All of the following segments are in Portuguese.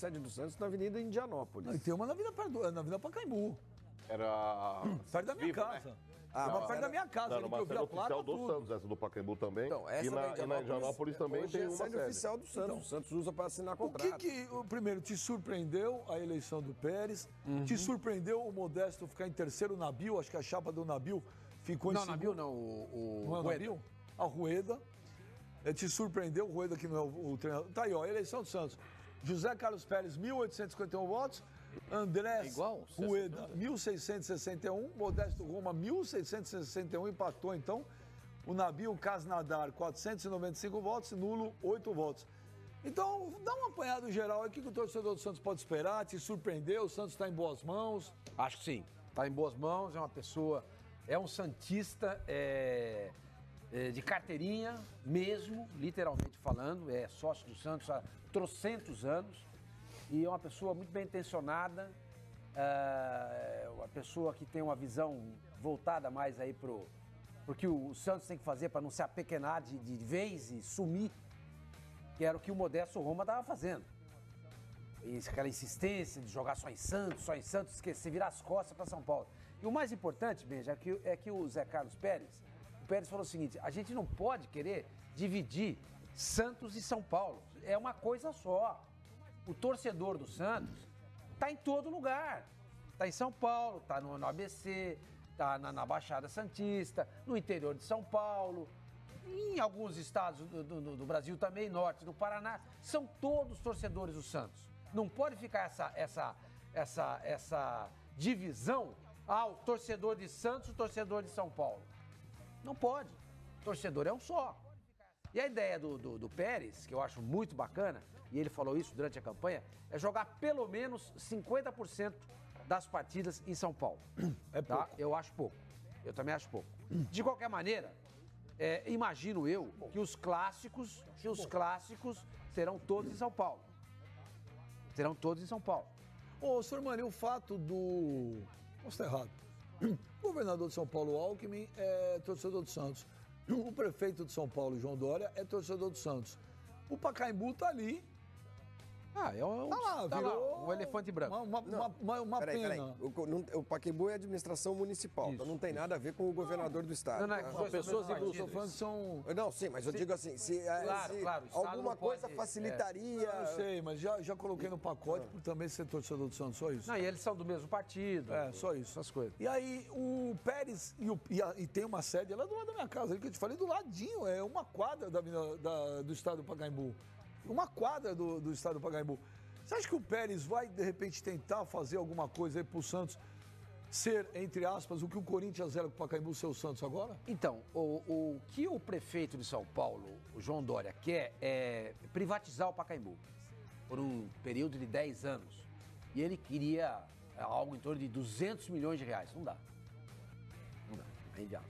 sede do Santos na Avenida Indianópolis. E tem uma na Avenida Pacaembu. Era... Perto da minha Vivo, casa. né? Uma perto da minha casa. Não, ali que eu vi sede a placa, oficial do tudo. Santos, essa do Pacaembu também. Então, essa e na Indianópolis também hoje tem é uma sede oficial do Santos. O Santos usa para assinar contrato. Primeiro, te surpreendeu a eleição do Pérez? Te surpreendeu o Modesto ficar em terceiro, o Nabil? Acho que a chapa do Nabil ficou em segundo. Nabil não, o Não é o Rueda. Nabil? A Rueda. Te surpreendeu o Rueda, que não é o treinador. Tá aí, ó, eleição do Santos. José Carlos Pérez, 1.851 votos. Andrés Igual, Rueda, 1.661. Modesto Roma, 1.661. Empatou, então. O Nabil Casnadar, 495 votos. Nulo, 8 votos. Então, dá um apanhado geral aí. O que o torcedor do Santos pode esperar? Te surpreendeu? O Santos está em boas mãos? Acho que sim. Está em boas mãos, é uma pessoa... É um santista de carteirinha mesmo, literalmente falando. É sócio do Santos há trocentos anos. E é uma pessoa muito bem intencionada. Uma pessoa que tem uma visão voltada mais aí pro que o Santos tem que fazer para não se apequenar de vez e sumir. Que era o que o Modesto Roma estava fazendo. Aquela insistência de jogar só em Santos, esquecer, virar as costas para São Paulo. E o mais importante, Benja, é que o Zé Carlos Pérez, o Pérez falou o seguinte: a gente não pode querer dividir Santos e São Paulo. É uma coisa só. O torcedor do Santos está em todo lugar. Está em São Paulo, está no ABC, está na Baixada Santista, no interior de São Paulo, em alguns estados do Brasil também, norte do Paraná. São todos torcedores do Santos. Não pode ficar essa divisão. O torcedor de Santos, o torcedor de São Paulo. Não pode. O torcedor é um só. E a ideia do Pérez, que eu acho muito bacana, e ele falou isso durante a campanha, é jogar pelo menos 50% das partidas em São Paulo. Tá? Eu acho pouco. Eu também acho pouco. De qualquer maneira, imagino eu que os clássicos serão todos em São Paulo. Serão todos em São Paulo. Ô, senhor Mani, o fato do... Posso estar errado. O governador de São Paulo, Alckmin, é torcedor do Santos. O prefeito de São Paulo, João Dória, é torcedor do Santos. O Pacaembu tá ali. Virou um elefante branco. Uma pena. O Pacaembu é administração municipal, então não tem nada a ver com o governador do estado. São pessoas que são... Não, sim, mas eu digo assim, se alguma coisa facilitaria... Eu sei, mas já coloquei no pacote por também ser torcedor do Santos, só isso. Não, e eles são do mesmo partido. Só isso. Essas coisas. E aí, o Pérez, e tem uma sede lá do lado da minha casa, que eu te falei, do ladinho, é uma quadra do estado do Pacaembu. Uma quadra do estado do Pacaembu. Você acha que o Pérez vai, de repente, tentar fazer alguma coisa aí pro Santos ser, entre aspas, o que o Corinthians era com o Pacaembu ser o Santos agora? Então, o que o prefeito de São Paulo, o João Dória, quer é privatizar o Pacaembu por um período de 10 anos. E ele queria algo em torno de 200 milhões de reais. Não dá. Não dá. É inviável.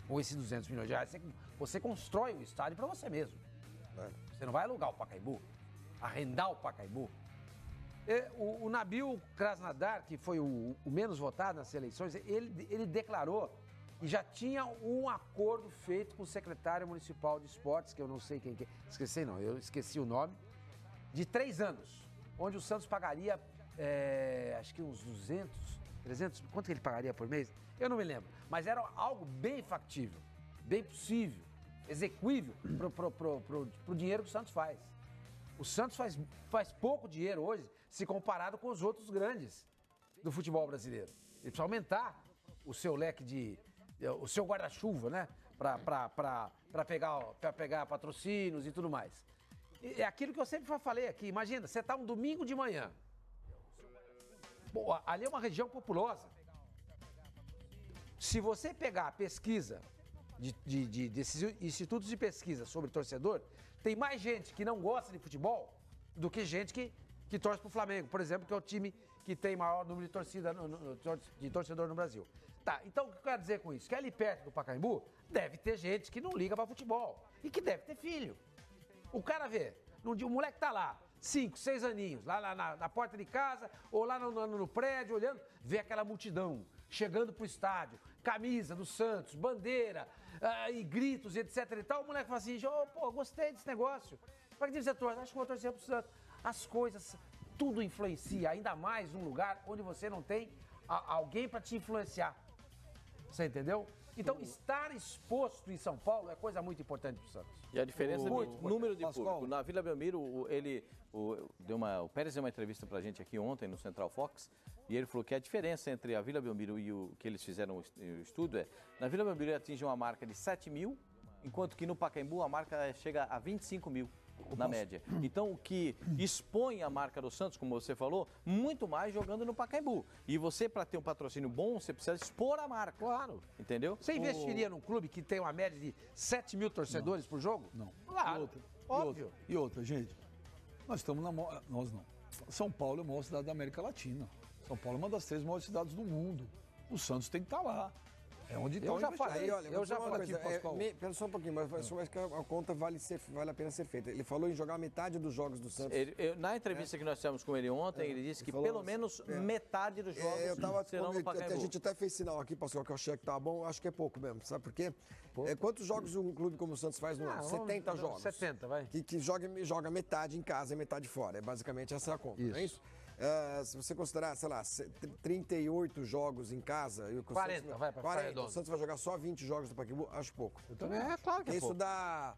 Com esses 200 milhões de reais, você constrói o estádio para você mesmo. Você não vai alugar o Pacaembu, arrendar o Pacaembu. O Nabil Krasnodar, que foi o menos votado nas eleições, ele declarou que já tinha um acordo feito com o secretário municipal de esportes, que eu não sei quem que é. Eu esqueci o nome, de 3 anos, onde o Santos pagaria, acho que uns 200, 300, quanto que ele pagaria por mês? Eu não me lembro, mas era algo bem factível, bem possível, execuível pro dinheiro que o Santos faz. O Santos faz pouco dinheiro hoje se comparado com os outros grandes do futebol brasileiro. Ele precisa aumentar o seu leque o seu guarda-chuva, né? Para pegar patrocínios e tudo mais. É aquilo que eu sempre falei aqui. Imagina, você tá um domingo de manhã. Pô, ali é uma região populosa. Se você pegar a pesquisa desses institutos de pesquisa sobre torcedor, tem mais gente que não gosta de futebol do que gente que torce pro Flamengo, por exemplo, que é o time que tem maior número de torcedor no Brasil. Tá, então o que eu quero dizer com isso? Que ali perto do Pacaembu deve ter gente que não liga para futebol e que deve ter filho. O cara vê, o moleque tá lá, 5, 6 aninhos, lá na porta de casa ou lá no prédio, olhando, vê aquela multidão chegando pro estádio, camisa do Santos, bandeira, e gritos, etc e tal. O moleque fala assim, gostei desse negócio. Pra que você torce? Acho que vou torcer pro Santos. As coisas tudo influencia, ainda mais num lugar onde você não tem alguém para te influenciar. Você entendeu? Então, estar exposto em São Paulo é coisa muito importante para o Santos. E a diferença no número de Pascoal. público. Na Vila Belmiro, o Pérez deu uma entrevista pra gente aqui ontem no Central Fox, e ele falou que a diferença entre a Vila Belmiro e o que eles fizeram o estudo na Vila Belmiro atinge uma marca de 7 mil, enquanto que no Pacaembu a marca chega a 25 mil. Na média. Então, o que expõe a marca do Santos, como você falou, muito mais jogando no Pacaembu. E você, para ter um patrocínio bom, você precisa expor a marca. Claro. Entendeu? Você investiria num clube que tem uma média de 7 mil torcedores por jogo? Não. Claro. Óbvio. E outra, gente, nós estamos nós não. São Paulo é a maior cidade da América Latina. São Paulo é uma das 3 maiores cidades do mundo. O Santos tem que estar lá. É onde está o já investimento. falei, Olha, eu já falei aqui, Pascoal. Pera só um pouquinho, mas acho que a conta vale a pena ser feita. Ele falou em jogar metade dos jogos do Santos. Na entrevista que nós tivemos com ele ontem, ele disse que falou pelo assim, menos metade dos jogos Eu tava, serão no a Pacaembu. gente até fez sinal aqui, Pascoal, que eu achei que tá bom, acho que é pouco mesmo. Sabe por quê? Quantos jogos um clube como o Santos faz no ano? 70 jogos. 70, vai. Que joga metade em casa e metade fora. É basicamente essa a conta, não é isso? Se você considerar, sei lá, 38 jogos em casa... 40, vai pra 40, redondo. o Santos vai jogar só 20 jogos do Pacaembu, acho pouco. É claro que é Isso pouco. dá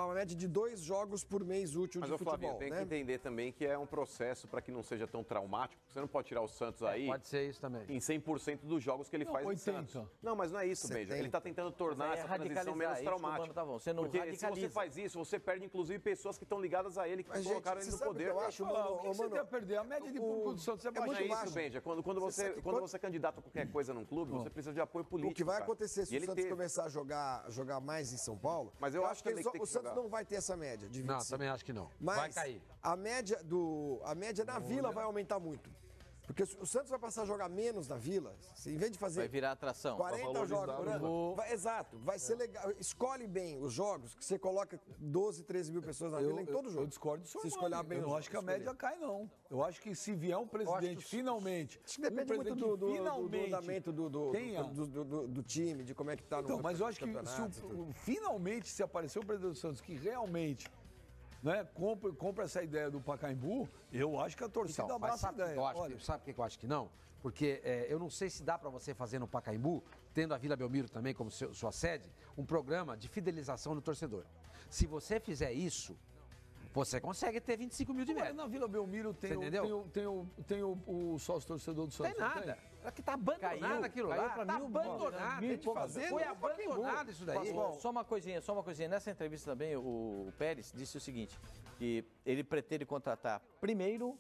uma média de 2 jogos por mês útil Mas, de ô futebol, Flavinho, tem né? que entender também que é um processo para que não seja tão traumático. Você não pode tirar o Santos aí Pode ser isso também. em 100% dos jogos que ele faz em 80. Santos. Não, mas não é isso, Benja. Ele está tentando tornar Mas é essa transição radicalizar, menos isso que o Mano traumática. tá falando. Você não Porque se você radicaliza. faz isso, você perde inclusive pessoas que estão ligadas a ele, que Mas, gente, colocaram ele você no sabe o que poder. eu acho, Mano, mano? o que você tem a perder? A média de público do Santos é muito Não é baixíssima. isso, baixo. Benja. Quando você é candidato a qualquer coisa num clube, você precisa de apoio político. O que vai cara. acontecer E se o ele Santos teve. começar a jogar mais em São Paulo? Mas eu acho que também que tem o que Santos jogar. não vai ter essa média de 25. Não, também acho que não. Mas Vai cair. a média na Vila vai aumentar muito. Porque o Santos vai passar a jogar menos na Vila, em vez de fazer Vai virar atração. 40 jogos por ano. Exato, vai ser legal. Escolhe bem os jogos, que você coloca 12, 13 mil pessoas na Vila em todo jogo. Eu discordo do senhor. Se escolher bem eu os não acho que a jogos, média cai, não. Eu acho que se vier um presidente, finalmente. Acho que depende muito do andamento tenha. do time, de como é que tá Então, mas eu acho que campeonatos e tudo. finalmente, se aparecer o presidente do Santos que realmente compra essa ideia do Pacaembu, eu acho que a torcida Então, mas abraça a sabe, ideia. Olha, sabe por que eu acho que não? Porque eu não sei se dá para você fazer no Pacaembu, tendo a Vila Belmiro também como sua sede, um programa de fidelização do torcedor. Se você fizer isso, você consegue ter 25 mil de olha, média. na Vila Belmiro tem, Você entendeu? tem o sócio torcedor do Não Santos. tem nada. É que tá abandonado Caiu aquilo pra lá. Tá 1.000, abandonado. mil e poucas Fazer, foi abandonado isso daí. Pascoal, só uma coisinha. Nessa entrevista também, o Pérez disse o seguinte, que ele pretende contratar primeiro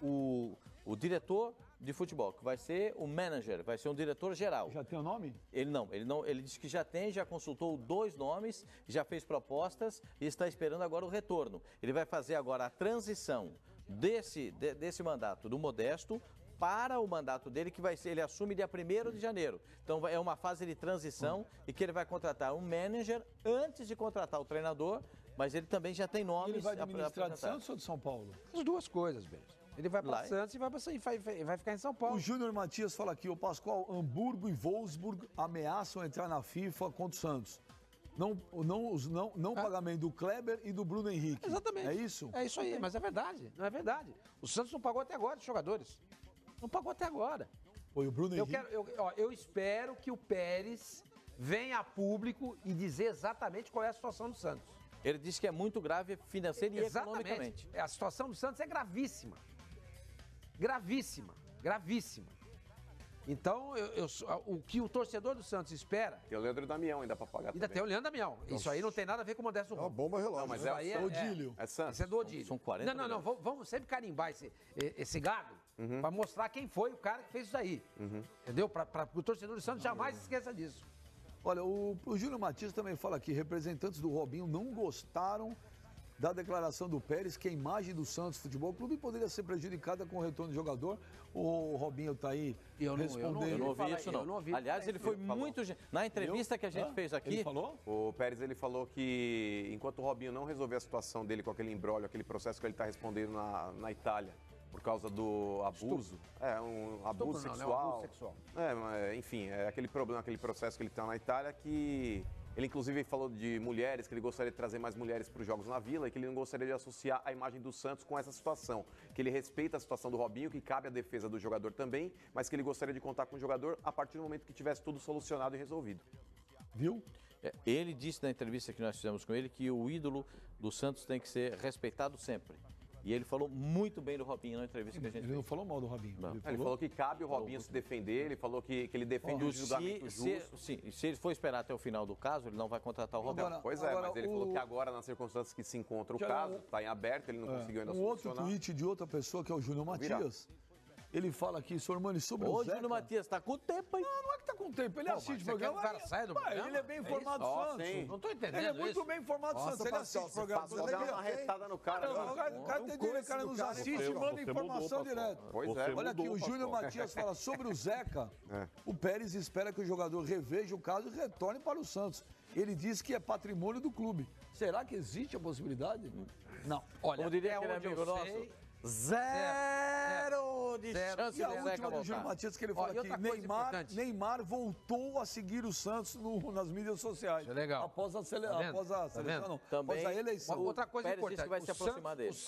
o diretor de futebol, que vai ser o manager, vai ser um diretor geral. Já tem o nome? Ele disse que já consultou 2 nomes, já fez propostas e está esperando agora o retorno. Ele vai fazer agora a transição desse mandato do Modesto para o mandato dele, que vai ser, ele assume dia 1º de janeiro. Então é uma fase de transição e que ele vai contratar um manager antes de contratar o treinador, mas ele também já tem nomes. Ele vai administrar de apresentar. Santos ou de São Paulo? As duas coisas, Beijo. Ele vai para Lá. Santos e vai ficar em São Paulo. O Júnior Matias fala aqui, o Pascoal, Hamburgo e Wolfsburg ameaçam entrar na FIFA contra o Santos. Não pagamento do Kleber e do Bruno Henrique. Exatamente. É isso? É isso aí, mas é verdade. Não é verdade. O Santos não pagou até agora os jogadores. Não pagou até agora. Foi o Bruno Henrique. Eu espero que o Pérez venha a público e dizer exatamente qual é a situação do Santos. Ele disse que é muito grave financeira e economicamente. A situação do Santos é gravíssima. Gravíssima. Gravíssima. Então, o que o torcedor do Santos espera... Tem o Leandro Damião ainda para pagar Ainda também. tem o Leandro Damião. Isso aí não tem nada a ver com o Modesto É uma Ramos. bomba relógio. Não, mas né? é Aí o Odílio. É Santos. Isso é do Odílio. São 40 Não, vamos sempre carimbar esse gado para mostrar quem foi o cara que fez isso aí. Entendeu? Para o torcedor do Santos jamais esqueça disso. Olha, o Júnior Matias também fala aqui, representantes do Robinho não gostaram da declaração do Pérez que a imagem do Santos Futebol Clube poderia ser prejudicada com o retorno do jogador. O Robinho está aí respondendo. Eu não ouvi Fala- isso, eu não ouvi. Aliás, ele foi muito... Na entrevista que a gente fez aqui... Ele falou? O Pérez, ele falou que enquanto o Robinho não resolver a situação dele com aquele imbróglio, aquele processo que ele está respondendo na Itália, por causa do abuso, um abuso Estupro não, né? sexual. Abuso sexual. Mas, enfim, é aquele problema, aquele processo que ele está na Itália que Ele, inclusive, falou de mulheres, que ele gostaria de trazer mais mulheres para os Jogos na Vila e que ele não gostaria de associar a imagem do Santos com essa situação. Que ele respeita a situação do Robinho, que cabe à defesa do jogador também, mas que ele gostaria de contar com o jogador a partir do momento que tivesse tudo solucionado e resolvido. Viu? Ele disse na entrevista que nós fizemos com ele que o ídolo do Santos tem que ser respeitado sempre. E ele falou muito bem do Robinho na entrevista que a gente Ele não falou mal do Robinho. Ele falou que cabe o Robinho se defender, ele falou que ele defende o julgamento justo. Se ele for esperar até o final do caso, ele não vai contratar o Robinho. Agora- Pois é, mas ele falou que agora, nas circunstâncias que se encontra o caso, está em aberto, ele não conseguiu ainda Um outro solucionar. tweet de outra pessoa, que é o Júnior Virar. Matias. Ele fala aqui, senhor Mani, sobre o Ô, Zeca. Júnior Matias, tá com tempo, hein? Não é que tá com tempo, ele Pô, assiste mas o você quer programa. que o cara saia do Ué, programa? Ele é bem É informado do isso? Ó, Santos. sim. Não tô entendendo Ele é muito isso. bem informado do Santos, ele Pastel, assiste o você programa. passa Só dá uma retada no cara. O cara nos assiste e manda informação direto. Pois Você é. Olha aqui, o mudou, Júnior Pascoal. Matias fala sobre o Zeca. O Pérez espera que o jogador reveja o caso e retorne para o Santos. Ele diz que é patrimônio do clube. Será que existe a possibilidade? Não. Olha, Como diria até aquele onde amigo eu nosso, sei, zero de Zero. chance E a do última Zeca do Júnior voltar. Matias, que ele Ó, fala e que outra coisa importante. Neymar voltou a seguir o Santos nas mídias sociais. Isso é legal. Após a Tá vendo? seleção, Tá vendo? não. Também, Após a eleição. Outra coisa Pérez disse importante. que vai se o aproximar Santos- dele. o Santos